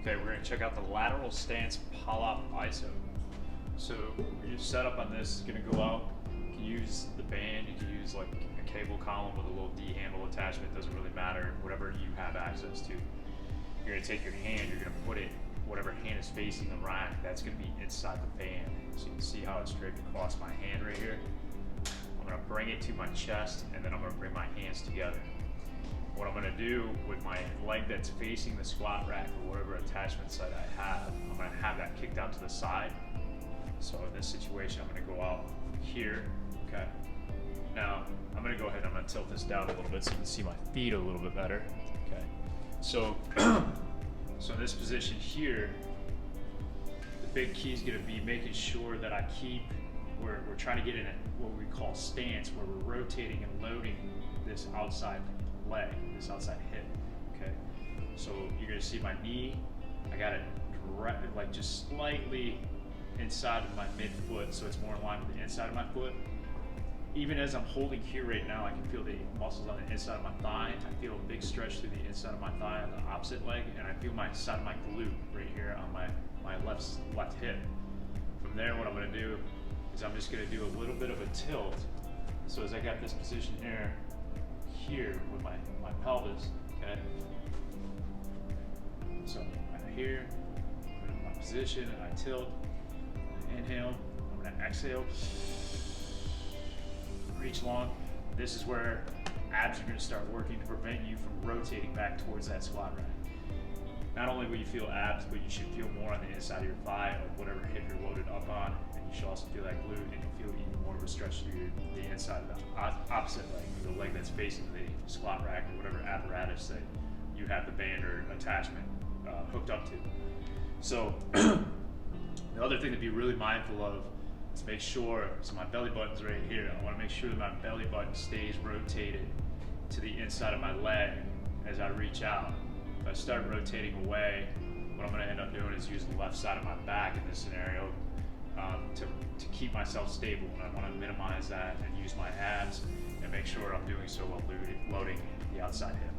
Okay, we're going to check out the lateral stance Pallof ISO. So your setup on this is going to go out. You can use the band, you can use like a cable column with a little D handle attachment, doesn't really matter, whatever you have access to. You're going to take your hand, you're going to put it, whatever hand is facing the rack, that's going to be inside the band. So you can see how it's draped across my hand right here. I'm going to bring it to my chest, and then I'm going to bring my hands together. What I'm going to do with my leg that's facing the squat rack or whatever attachment site I have, I'm going to have that kicked out to the side. So in this situation, I'm going to go out here. Okay. Now I'm going to go ahead and I'm going to tilt this down a little bit so you can see my feet a little bit better. Okay. So, so in this position here, the big key is going to be making sure that I keep. We're trying to get in what we call stance, where we're rotating and loading this outside leg, this outside hip. Okay, so you're gonna see my knee. I got it direct, like just slightly inside of my midfoot, so it's more in line with the inside of my foot. Even as I'm holding here right now, I can feel the muscles on the inside of my thigh. I feel a big stretch through the inside of my thigh on the opposite leg, and I feel my side of my glute right here on my left hip. From there, what I'm gonna do is I'm just gonna do a little bit of a tilt. So as I got this position here with my pelvis, okay? So I'm here, I'm in my position, and I tilt, I inhale, I'm gonna exhale, reach long. This is where abs are gonna start working to prevent you from rotating back towards that squat rack. Not only will you feel abs, but you should feel more on the inside of your thigh or whatever hip you're loaded up on, and you should also feel that glute, and you'll feel even more of a stretch through the inside of the opposite leg, the leg that's facing the squat rack or whatever apparatus that you have the band or attachment hooked up to. So the other thing to be really mindful of is make sure, so my belly button's right here, I want to make sure that my belly button stays rotated to the inside of my leg as I reach out. If I start rotating away, what I'm going to end up doing is use the left side of my back in this scenario to keep myself stable. And I want to minimize that and use my abs and make sure I'm doing so while loading the outside hip.